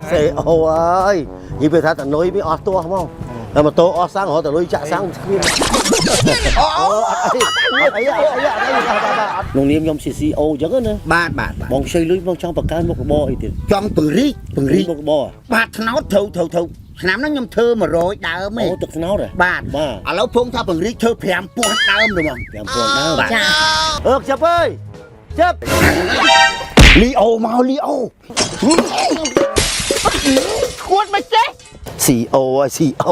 Xe ô ơi, như bây giờ ta nói với to không không? Mà to sáng họ ta nói chạ sáng nông niệm nhom CCO chẳng nữa. Ba bong xây lưới bong trong bạc can một bò thì trong bự rí một bò. Ba tháo thâuน้ำนั้นยมเธอมาโรยดาวไหม โอ้ตึกสนาวเลย บ้านแล้วพงถ้าเป็นริเธอแผ่ปวดดาวหรือมั้ง แผ่ปวดดาวจับเอ้ยจับลีโอมาลีโอควรมาเจ๊ CEO CEO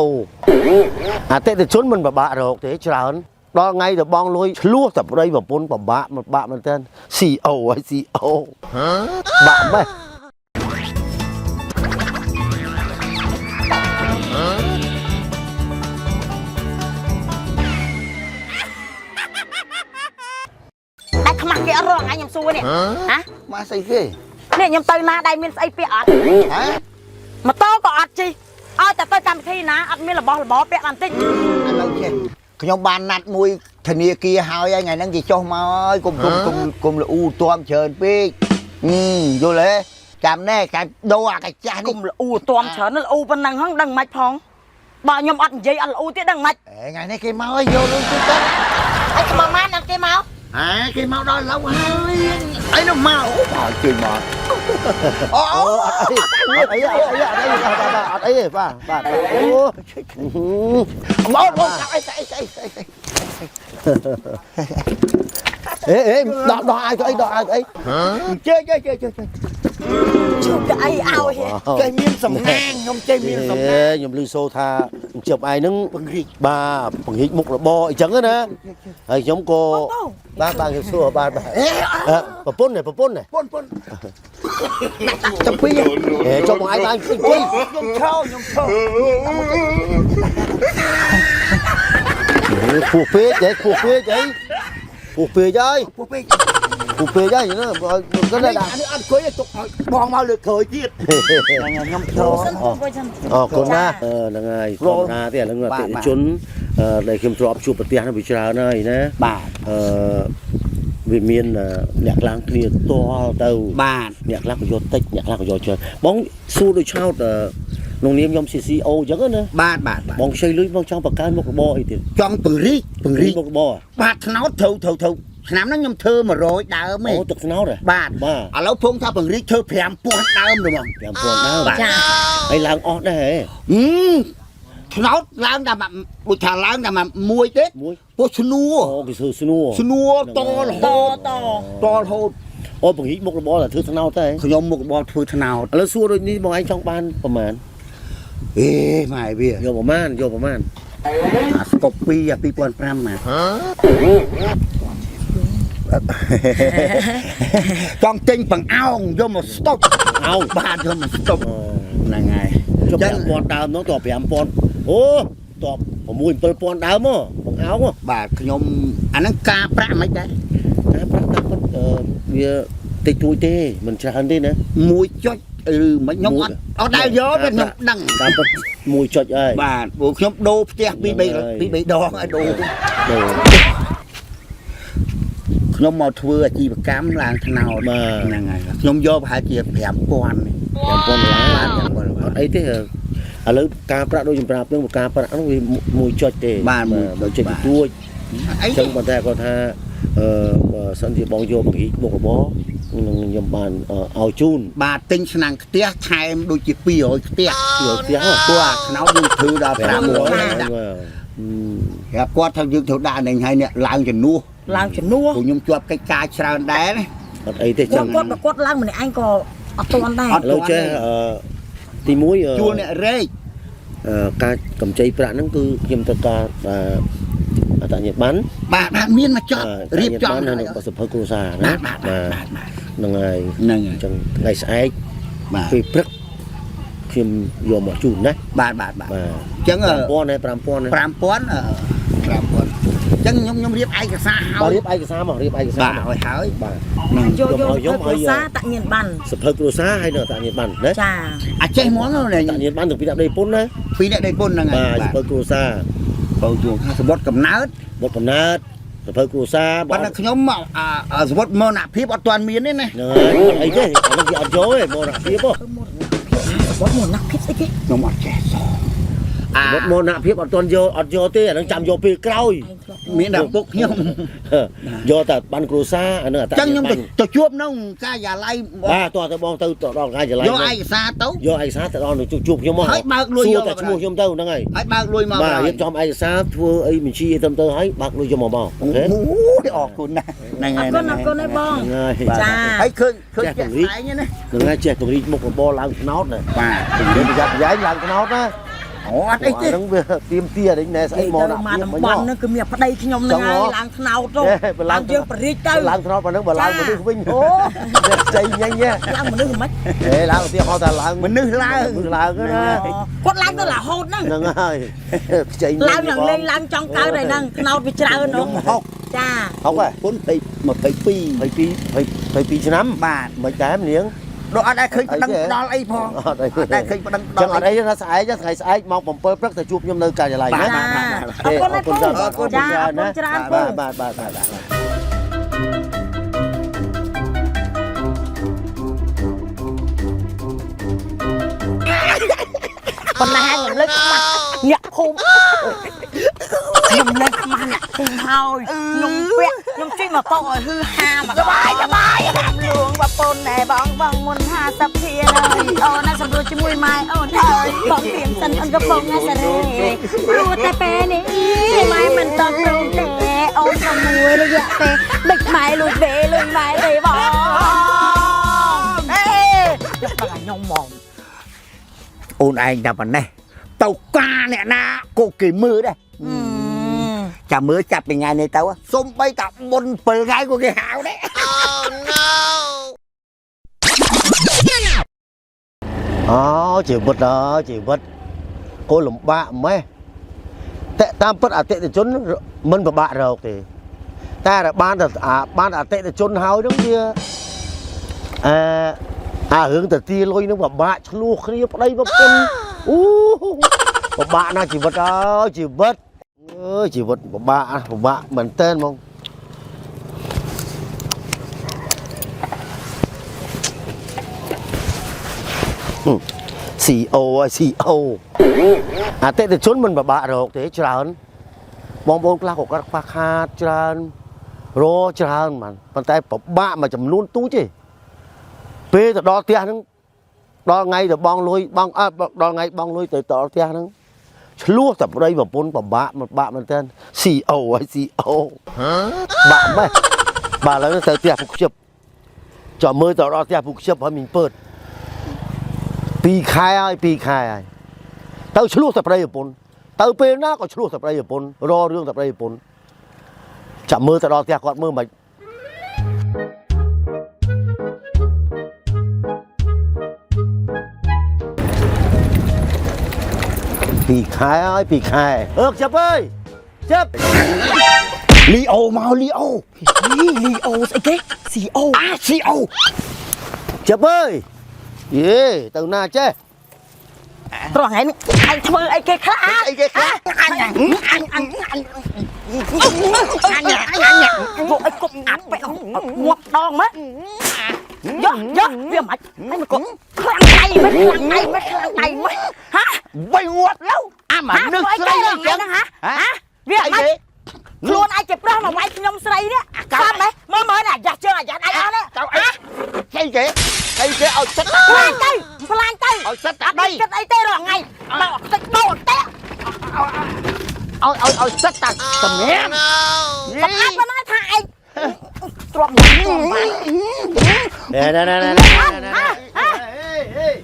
แต่ชนมันบะหรอกแต่ฉลาดตอนไงแต่บองลอยลวกแต่ไรแบบปนแบบบะมันเต้น CEO CEO บะไหมขมักเกี่ยรองไงยำซูเนี่ยฮะมาใส่เฟ้เนี่ยยำเตยนาได้มีไอเปียอัดมาโตก็อัดจีแต่เตยจำที่นะอัดมีระบอเปียอันติ๊กโอเคขยมบานนัดมวยธนีกีหาวยังไงนั่งจีโจมากุมละอูตัวเชิญปีอยู่เลยจำแน่จำโดกับจานกุมละอูตัวเชิญนั่นอูเป็นนังห้องดังไม้พองบ่ยำอัดยี่อัดอูที่ดังไม้ไงนี่กี่เมาโยลุงตุ๊กไอ้ขมามันนั่นกี่เมาcái máu đó lâu ấy nó máu chuyện mà ấy ba đo ai chơi chụp cái ao chơi miên sầm nang không chơi miên sầm nang nhom lưu xô tha chụp ai nứng ba bằng hít mục là bo trắng á nè hay giống cô ba cái xua ba pôn này pôn trong phi cho một ai đang phi nhom thâu phụ phê đấy phụ phê chơi cái gì nữa cái này là ăn cưới tục bong mau được khởi tiết nhom thâu con na là ngày con na thì là người tự chốn để khiêm drop chụp bật tiền nó bị trào này nè vì miền nhạc làng kia to đầu nhạc làng của do tích nhạc làng của do chơi bóng xu đôi trao nông niệm nhom CCO chẳng nữa bóng xây lưới bóng trong bạc can một bò thì trong bự rí một bò ba tháo thâuน้ำนั้นยมเธอมาโรยดาวไหม โอ้ตึกสนาวเลย บ้านแล้วพงถ้าเป็นริเธอแผ่ปวดดาวหรือมั้ง แผ่ปวดดาวไอ้ลางออดได้เหรอ nó lang đà mà buổi thà lang đà mà muối tết có snua to thôi โอ้บางทีมุกระบอlà thứ thằng nào thế ขยมมุกบอลthứ thằng nào แล้วสู้ด้วยนี่บางไอ้ช่องบ้านประมาณไม่เบี้ยโยประมาณตกปีปอนแปมมาต้องเจงปังเอาโยมมาสต็อปเอาบ้านโยมมาสต็อปนั่งไงจะแผ่ปอนดาวน้องต่อแผ่ปอนโอ้ต่อผมมวยเปิดปอนดาวมั้งผมเอามั้งบาทขยมอันนั้นกาประไม่ได้กาประตับมันเบียติดตัวเต้มันจะหันได้นะมวยจ้อยมันยกเอาได้เยอะเป็นยกดังกาประมวยจ้อยไอ้บาทบุกยกโดเตี้ยปีดองไอ้โดยมมาทัวร์จีบกามลางทนาวมายังไงยมโยบหาจีบแผมปอนล้านไอ้ที่แล้วการประโดยจำเป็นเรื่องการประต้องมีมวยจ้อยเต้บ้านมวยจ้อยตัวจังหวัดแต่ก็ท่าสันติบองโยบางทีบอกว่ายมบานเอาจูนบาติงสนังเตี้ยไทยดูจีปีโอเตี้ยตัวขนาวดูถือดาวแผมหัวครับก็ทำยืมถือดาวในไงเนี่ยล้างจนนัวผมยมจวบไก่กาชาแดนไอ้ที่จังกดล้างเหมือนไอ้ก็เอาตัวได้เราใช้ตีมุ้ยจูนเนี่ยเร่การกำใจประนั่นคือยิมตะการแต่Nhật Bản bà miên mà chọn riệp chọn này có sự phơi cô già đó ngày trong ngày sai vì bực phim vô một chút đấy bà chẳng ở pon này pram pon chẳng nhom riệp ai cái xa riệp ai cái xa hỏi hỏi bà giống ở xa tại Nhật Bản sự phơi cô già hay là tại Nhật Bản đấy chơi món này tại Nhật Bản được phi đây pon đấy phi đây pon là ngày phơi cô già bầu chuồng sẽ bớt cầm nát rồi phơi cô sa bạn là nhóm mà bớt mơ nạp phí bớt toàn miến đấy này ấy chứ nó bị ăn dối mơ nạp phí không បត់មកណាភិបស្អីគេ ខ្ញុំអត់ចេះសង មកមកណាភាពអត់ទាន់យកអត់យកទេអានឹងចាំយកពេលក្រោយ មានតែពុកខ្ញុំ យកតែបានគ្រូសាអានឹងអត់ ចឹងខ្ញុំទៅជួបនៅកាយាល័យ បាទតោះទៅបងទៅដល់កាយឡៃ យកឯកសារទៅ យកឯកសារទៅដល់ជួបខ្ញុំមក ហើយបើកលុយយក តែឈ្មោះខ្ញុំទៅហ្នឹងហើយ ហើយបើកលុយមក បាទរៀបចំឯកសារធ្វើអីបញ្ជីអីទៅហើយបើកលុយយកមកបងអូខេ អូអរគុណណាស់ហ្នឹងហើយ អរគុណឯងបង ហ្នឹងហើយ ចា ហើយឃើញជាក់ស្ដែងណា ហ្នឹងហើយចេះពង្រីកមុខរបរឡើងថ្នោតណា បាទ និយាយប្រយ័ត្នប្រយែងឡើងថ្នោតណា អូអត់អីទេ ហ្នឹងវាទៀមទាអីណែស្អីមកណា មកតំបន់ហ្នឹងគឺមានប្តីខ្ញុំហ្នឹងហើយឡើងថ្នោតទៅឡើងយើងបរិចទៅ ឡើងថ្នោតប៉ុណ្ណឹងបើឡើងមនុស្សវិញអូចៃញ៉ាញ់ញ៉ា ឡើងមនុស្សមិន ហេឡើងទៀតហៅថាឡើង មនុស្សឡើង ឡើងណា គាត់ឡើងទៅរហូតហ្នឹង ហ្នឹងហើយចៃញ៉ាញ់ ឡើងឡើងលេងឡើងចង់កើតហើយហ្នឹងថ្នោតវាច្រើនហ្នឹងចា ហុកហ៎ ពុន22ឆ្នាំ បាទ មិនដែរនាង ដល់អត់ដែរឃើញប្តឹងដល់អីផង អត់អី អត់ដែរឃើញប្តឹង ចឹ ដល់ ងអត់អីថាស្អែកថ្ងៃស្អែកម៉ោង7ព្រឹកទៅជួបខ្ញុំនៅការិយាល័យណា អរគុណឯងពូចាអរគុណច្រើនពូ បាទបាទបាទ ប៉ុន្តែខ្ញុំលើកខ្មាស់ញាក់ភូមិខ្ញុំលើកខ្មាស់ញាក់ភូមិហើយខ្ញុំពាក់ខ្ញុំជិះមកតោឲ្យហឺហាមកសបាយតាមលួងបពូនណែបងមុន50ភាហើយអូនណាសម្រួលជាមួយម៉ែអូនអើយបងទៀងសិនអង្គកំពុងណាសារ៉េព្រោះតែពេលនេះម៉ែមិនតន់ព្រមទេអូនក៏មួយរយៈពេលដឹកម៉ែលួចវេលុយម៉ែទេបងអេយកដល់ខ្ញុំហ្មង អូនឯងតែប៉ុណ្ណេះទៅការអ្នកណាក៏គេមើលដែរចាំមើលចាប់ពីថ្ងៃនេះទៅសុំបីតាមុន7ថ្ងៃក៏គេហៅដែរ អូជីវិតដល់ជីវិតអូលំបាកម៉េះតែតាមពិតអតិថិជនមិនពិបាករកទេតែបានតែបានអតិថិជនហើយហ្នឹងវារឿងទៅទីលុយហ្នឹងពិបាកឆ្លោះគ្នាប្តីប្រពន្ធអូពិបាកណាស់ជីវិតអើយជីវិតអើយជីវិតពិបាកមែនតើហ្មងCO អតិថិជនមិនពិបាករកទេច្រើនបងប្អូនខ្លះក៏គាត់ខ្វះខាតច្រើនរច្រើនហ្មងប៉ុន្តែពិបាកមួយចំនួនទូចទេពេលទៅដល់ផ្ទះហ្នឹងដល់ថ្ងៃទៅបងលុយបងដល់ថ្ងៃបងលុយទៅដល់ផ្ទះហ្នឹងឆ្លោះតែប្តីប្រពន្ធពិបាកមែនតើ CO បាក់ម៉េះបាទឥឡូវទៅផ្ទះពុកខ្ជិបចាំមើលទៅដល់ផ្ទះពុកខ្ជិបហើយមីងពើត2ខែហើយទៅឆ្លោះតែប្តីប្រពន្ធទៅពេលណាក៏ឆ្លោះតែប្តីប្រពន្ធររឿងតែប្តីប្រពន្ធចាំមើលទៅដល់ផ្ទះគាត់មើលមិន2ខែហើយ2ខែចាប់អើយចាប់ លីអូមកលីអូ លីអូស្អីគេ CO CO ចាប់អើយយេទៅណាចេះ ត្រង់ថ្ងៃនេះអញធ្វើអីគេខ្លះ អីគេខ្លះអញពួកអីគប់អាត់បែកងាប់ដងមកយកវាមិនមិនគប់ខ្លាំងដៃមិនខ្លាំងដៃមិនហ៎ បីងាប់แล้วអាមនុស្សស្រីអញ្ចឹងហ៎វាអីគេខ្លួនឯងជាប្រុសមកវាយខ្ញុំស្រីនេះកាប់ម៉េចមើលអាយ៉ាស់ជើងអាយ៉ាស់ដៃអត់ណាអីគេឲ្យចិត្ត ផ្លាញ់ទៅឲ្យចិត្តអត់ដី ចិត្តអីទេរាល់ថ្ងៃដល់តិចដោតតែ ឲ្យចិត្តតាសម្ញាំ សម្អាតប៉ុណ្ណាថាឯងទ្រាំមកទ្រាំមក ណែ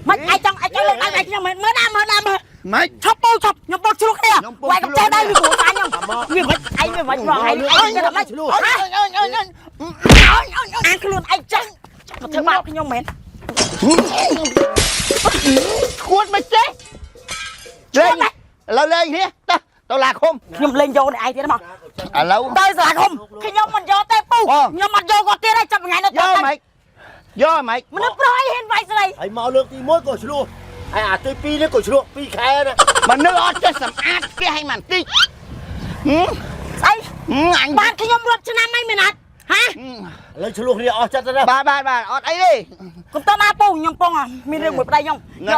មិនឯងចង់លើកដៃឯងខ្ញុំមើលណាម៉េច ឈប់ខ្ញុំបោកជ្រុះគ្នាវាយកំចែដៃវាគ្រូតាខ្ញុំវាមិនឯងវាមិនប្រហែលឯងទៅមិនឆ្លោះអានខ្លួនឯងចឹងមកធ្វើបាបខ្ញុំមែន ឈួតមិនចេះលេងនេះទៅឡាឃុំ ខ្ញុំលេងយកនេះឯងទៀតមក ឥឡូវ ទៅសាលាឃុំខ្ញុំមិនយកទេពូខ្ញុំអត់យកគាត់ទៀតទេចាប់ថ្ងៃនោះយកម៉េចមនុស្សប្រុសអីហ៊ានវាយស្រី ហើយមកលើកទី1ក៏ឆ្លោះហើយអាទី2នេះក៏ឆ្លោះ2ខែណា មនុស្សអត់ចេះសម្អាតផ្ទះឲ្យមិនតិច ស្អី អញ បានខ្ញុំរត់ឆ្នាំអីមែនអត់ ฮะ เลยชลูกนี่ออกจัดนะ បាទអត់អីទេ កុំតមកពូខ្ញុំពងមានរឿងមួយប្តីខ្ញុំ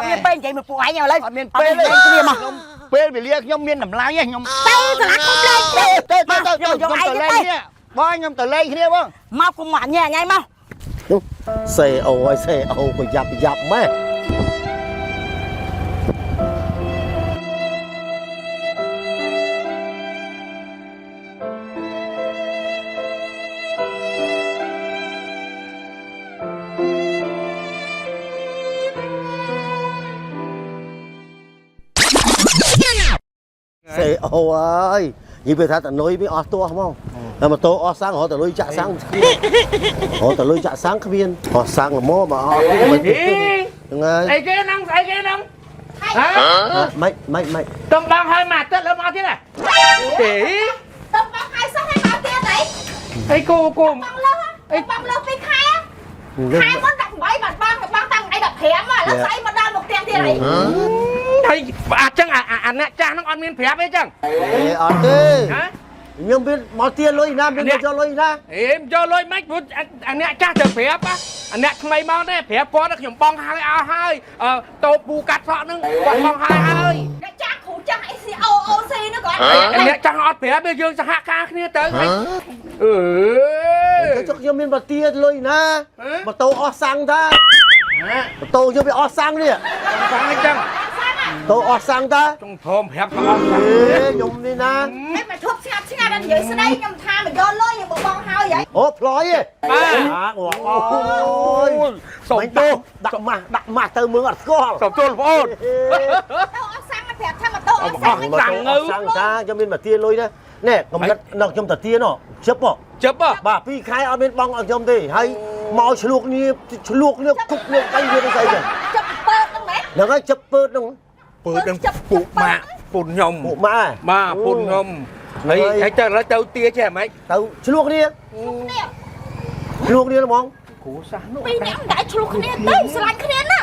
មានពេលនិយាយមួយពួកឯងឥឡូវ អត់មានពេលទេ គ្នាមក ពេលវេលាខ្ញុំមានតម្លៃទេខ្ញុំ ទៅសាលាគុំលេងទៅ ខ្ញុំទៅលេងគ្នាបងខ្ញុំទៅលេងគ្នាបង មកគុំមកញ៉ែញ៉ៃមក សេអូឲ្យសេអូក៏យ៉ាប់ម៉ែ សេអូអើយនិយាយថាតនុយវាអស់តោះហ្មងតែម៉ូតូអស់សាំងរត់តនុយចាក់សាំងរត់តនុយចាក់សាំងគ្មានអស់សាំងល្មមមកអស់ហ្នឹងហើយ អីគេហ្នឹងស្អីគេហ្នឹងហ៎ មិន តំបងហើយមកទឹកលើមកទៀតហ៎ទេ តំបងខែសោះឲ្យមកទៀតអី អីគូ បងលើអីបងលើពីខែខែមុន18បាត់បងតាំងថ្ងៃ15ឥឡូវស្អីមកដល់មកផ្ទះទៀតអី ហើយអញ្ចឹងអាអ្នកចាស់ហ្នឹងអត់មានប្រាប់អីចឹង អត់ទេ ហ៎ ខ្ញុំមានមកទៀលុយណាមានយកលុយណា អេយកលុយមិនព្រោះអាអ្នកចាស់ទៅប្រាប់អាអ្នកថ្មីមកទេប្រាប់គាត់ខ្ញុំបងហើយអស់ហើយតោពូកាត់សក់ហ្នឹងគាត់បងហើយ អ្នកចាស់គ្រូចាស់ ACOOC នោះគាត់ អាអ្នកចាស់អត់ប្រាប់ទេយើងសហការគ្នាទៅអឺ ចុះខ្ញុំមានមកទៀលុយណាម៉ូតូអស់សាំងតាម៉ូតូខ្ញុំវាអស់សាំងនេះ បងអញ្ចឹង តូអស់សាំងតា ចង់ព្រមប្រាប់ក៏អត់ ខ្ញុំនេះណា ហេតុមកឈប់ស្ងាត់ដល់និយាយស្ដីខ្ញុំថាមកយកលុយយកបងហើយហី អូផ្លយទេ បាទ អូយសុំទោសដាក់ម៉ាស់ទៅមើលអត់ស្គាល់ សុំទោសបងប្អូន ទៅអត់សាំងមកប្រាប់ថាមកទៅអត់សាំង សាំងតាខ្ញុំមានមកទៀលុយណាណែកំណត់ដល់ខ្ញុំទៅទៀណោះជិប ជិប បាទ2ខែអត់មានបងឲ្យខ្ញុំទេហើយមកឆ្លួកនេះគប់នេះទៅវាទៅស្អីចឹង ចាប់ពើហ្នឹងមែន ហ្នឹងហើយចាប់ពើហ្នឹង ពើនឹងពុកម៉ាក់ពុនខ្ញុំ ពួកម៉ែ បាទពុនខ្ញុំហើយទៅឥឡូវទៅទាចេះហ្មង ទៅឆ្លួកនេះ នេះ ឆ្លួកនេះហ្មង គ្រូសាសនោះ ពីរនាក់មិនដែលឆ្លុះគ្នាទៅស្រឡាញ់គ្នាណា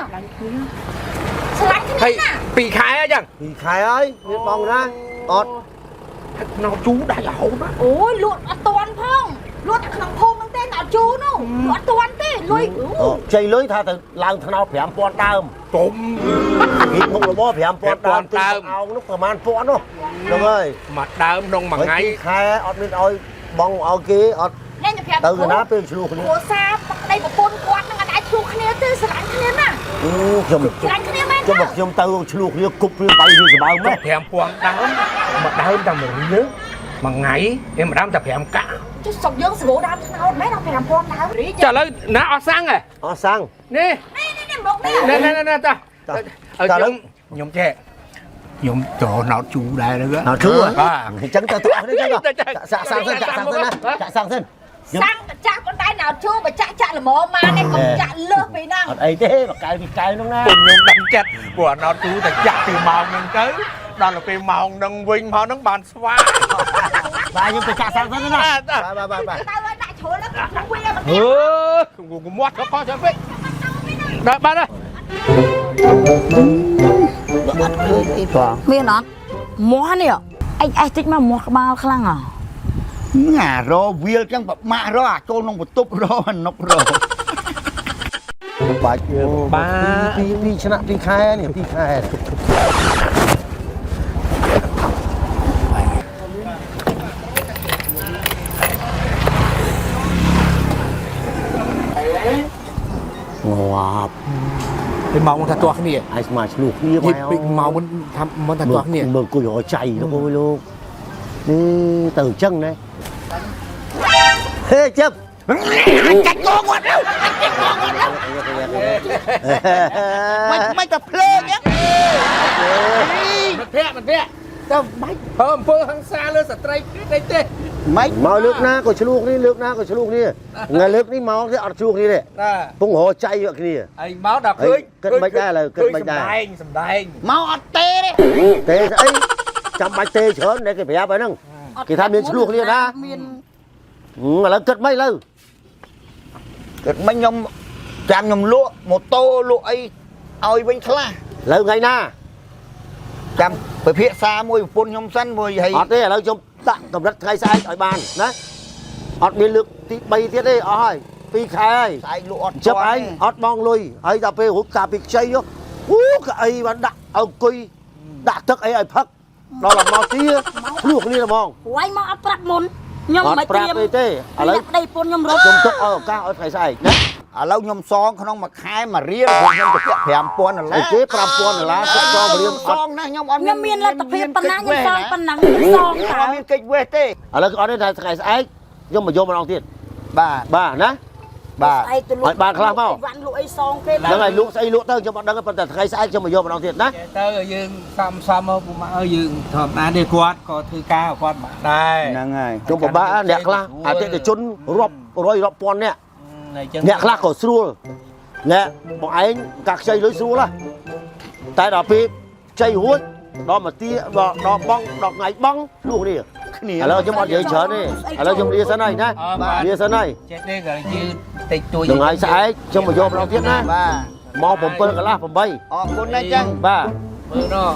ស្រឡាញ់គ្នា ហើយ ណា 2ខែអញ្ចឹង 2ខែហើយមានបងណាអត់ នៅជូរដាច់រហូតណា អូយលក់អត់តាន់ផងលក់ក្នុងភូមិហ្នឹងទេអត់ជូរនោះលក់អត់តាន់ទេលុយ ជ័យលុយថាទៅឡើងថ្នោត5000ដើម ទុំ ពីមុខរបរ5000ដើមទៅអោងនោះប្រហែល1000នោះហ្នឹងហើយ មកដើមក្នុងមួយថ្ងៃ ខែអត់មានឲ្យបងឲ្យគេអត់ នេះទៅប្រាប់ ទៅណាពេលឆ្លួកគ្នា គ្រួសារប្តីប្រពន្ធគាត់នឹងអត់អាចឆ្លុះគ្នាទេស្រឡាញ់គ្នាណា ខ្ញុំ ស្រឡាញ់គ្នាមែន ខ្ញុំខ្ញុំទៅឆ្លួកគ្នាគប់រឿងបាយរឿងសម្បើម 5000ដើមមកដើមតែ1រៀលមួយថ្ងៃឯម្ដងតែ5កាក់ ចុះសុកយើងសង្រូដើមថ្នោតមែនដល់5000ដើមរី ចុះឥឡូវណាអស់សាំងហ៎ អស់សាំង នេះ នេះមកនេះ នេះតាខ្ញុំចេះខ្ញុំចូលណោតជូរដែរហ្នឹង អត់ឈូ បាទ អញ្ចឹងទៅទូអស់នេះចឹងចាក់សាំងសិនចាក់សាំងសិនណាចាក់សាំងសិន សាំងចាក់ប៉ុន្តែណៅជូបើចាក់ល្មមមកនេះកុំចាក់លើសពីហ្នឹង អត់អីទេបកកែពីកែនោះណា ខ្ញុំដឹងចិត្តព្រោះណោតជូរតែចាក់ពីម៉ោងហ្នឹងទៅដល់ទៅពេលម៉ោងហ្នឹងវិញមកហ្នឹងបានស្វា បាទខ្ញុំទៅចាក់សាំងសិនណាបាទ ទៅឲ្យដាក់ជ្រុលទៅក្នុងវាមក អឺគមាត់ក៏ខុសចាំពេកដល់បានហើយ អត់ឃើញអីបង មានអត់មាស់នេះអេតិចមកមាស់ក្បាលខ្លាំងហ៎ ណារវាលចឹងប្រមាក់រអាចូលក្នុងបន្ទប់រអនុករ បាច់ពីឆ្នាំ2ខែនេះ2ខែ ងាប់ ពីម៉ោងថាទាស់គ្នា អាយស្មាឆ្លុះគ្នា ពីពីម៉ោងមិនថាមិនថាទាស់គ្នា មើលគួយរចៃលោកអើយលោកនេះទៅអញ្ចឹងណាហេជិប ចាច់កងគាត់ទៅមិនទៅភ្លើងចឹង មិនភ័ក្រទៅបាច់ធ្វើអំពើហិង្សាលើស្ត្រីទេ មិន មកលើកណាក៏ឆ្លុះគ្នាលើកណាក៏ឆ្លុះគ្នាថ្ងៃលើកនេះមកទេអត់ឆ្លុះគ្នាទេ ណា ពងរចៃយកគ្នា អីមកដល់ឃើញ គិតមិនដែរឥឡូវគិតមិនដែរ សំដែង មកអត់ទេទេ ទេស្អីចាំបាច់ទេច្រើនតែគេប្រាប់ហើយហ្នឹងគេថាមានឆ្លុះគ្នាណា មាន ឥឡូវគិតមិនឥឡូវ គិតមិនខ្ញុំចាំខ្ញុំលក់ម៉ូតូលក់អីឲ្យវិញខ្លះ ឥឡូវថ្ងៃណា ចាំពិភាក្សាមួយប្រពន្ធខ្ញុំសិនមួយហើយ អត់ទេឥឡូវខ្ញុំដាក់កម្រិតថ្ងៃស្អែកឲ្យបានណាអត់មានលើក ទី3ទៀតទេអស់ហើយ2ខែហើយ ស្អែកលក់អត់ chấp anh ót mong lui ấy ta phê hút cà bịch chay vô cái ấy mà đặt ông cùi đặt thức ấy ấy phật đó là mò tia luộc đi là mong វៃមកអត់ប្រាប់មុនខ្ញុំមិន ប្រាប់ទេទេឥឡូវ ប្តីពូនខ្ញុំរត់ ខ្ញុំទុកឲ្យឱកាសឲ្យថ្ងៃស្អែកណា ឥឡូវខ្ញុំសងក្នុងមួយខែមួយរៀលខ្ញុំទៅពាក់$5000 ឯគេ$5000ទុកសងរៀម ស អត់ ងណាខ្ញុំអត់ ខ្ញុំមានលទ្ធភាពប៉ុណ្ណាខ្ញុំសងប៉ុណ្ណឹងសងតើ អត់មានកិច្ចវេះទេ ឥឡូវអត់ទេថាថ្ងៃស្អែកខ្ញុំមកយកម្ដងទៀត បាទ បាទណា បាទ ស្អែកទៅលក់ ឲ្យបានខ្លះមក វ៉ាន់លក់អីសងគេ ហ្នឹងហើយលក់ស្អីលក់ទៅខ្ញុំអត់ដឹងទេប៉ុន្តែថ្ងៃស្អែកខ្ញុំមកយកម្ដងទៀតណា ទៅយើងសំមកពុកម៉ាក់អើយយើងធម្មតានេះគាត់ក៏ធ្វើការគាត់បានដែរ ហ្នឹងហើយ ខ្ញុំពិបាកអ្នកខ្លះអតិថិជនរាប់រយរាប់ពាន់នាក់ អ្នកខ្លះក៏ស្រួលអ្នកបងឯងកាខ្ចីលុយស្រួលណាតែដល់ពេលខ្ចីរួចដល់មកទាដល់បងដល់ថ្ងៃបងលោកនេះ គ្នា ឥឡូវខ្ញុំអត់និយាយច្រើនទេឥឡូវខ្ញុំលាសិនហើយណាលាសិនហើយ ចេះទេក៏យឺតិចតួច ថ្ងៃស្អែកខ្ញុំមកយកម្ដងទៀតណា បាទ មក7កន្លះ8 អរគុណណាស់ចឹង បាទ មើលណោះ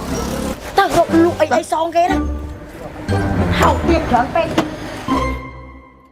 តើរកលក់អីសងគេណាហៅទៀតច្រើនពេក